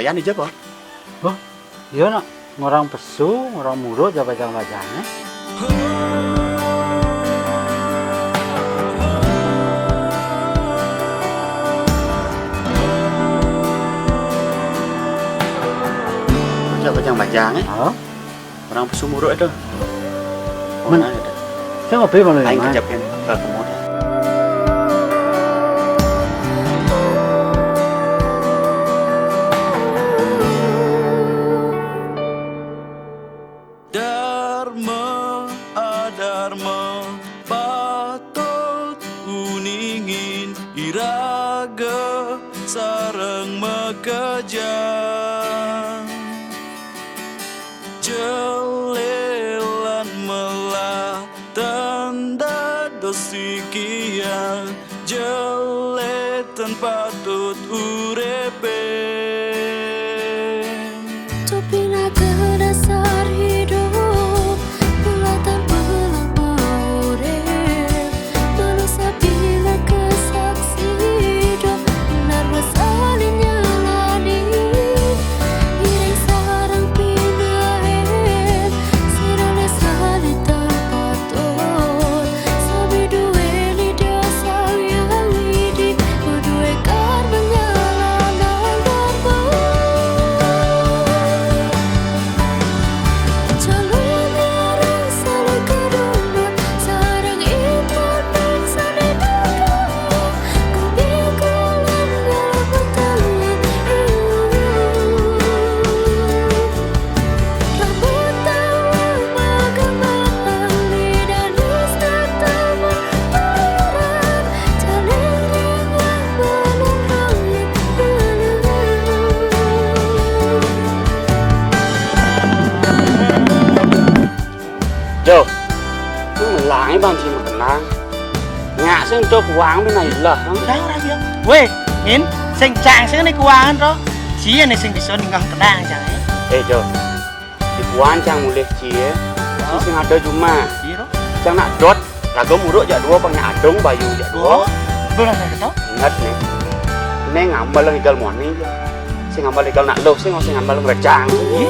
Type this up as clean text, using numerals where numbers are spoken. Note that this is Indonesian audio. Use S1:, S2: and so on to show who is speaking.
S1: bayan aja po.
S2: Oh, iya nak. Ngorang pesu, ngorang murut, jabat bajang-bajangnya.
S1: Bajang-bajang
S2: Oh,
S1: orang pesu muruk itu.
S2: Mana? Saya ngopi malu
S1: Aing
S2: ya,
S1: kejapin ke kemud.
S3: Dharma adharma patut uningin iraga sareng makejang jelelan melah tanda dosikian jeletan patut urepe.
S4: Tapi naga dasar hidup bulatan belang maurel manusia bila kesaksi hidup benar masalin nyalani ireng sarang pinahen sirane salin terpaton sabi duwe lidah sayang hidup berdua kar menyalanan darbo.
S1: Jo, itu melangnya bang sih menang. Ngak sih untuk uang bên này là nó
S5: Ráng ra việc. Weh, Min, sing chang sing ni kuangan ro. Cia ni sing bisa ninggang kedang jang.
S1: Jo, di uang cang mulai cie, sih ada cuma,
S5: Iya ro.
S1: cang nak dot, lagu muruk jak dua, pangnya adong bayu jak dua.
S5: Belum ada ketau.
S1: Ingat nih, ini ngambil lagi gal morning, sih ngambil lagi gal nak lo, sih ngambil lagi cang.
S4: Ini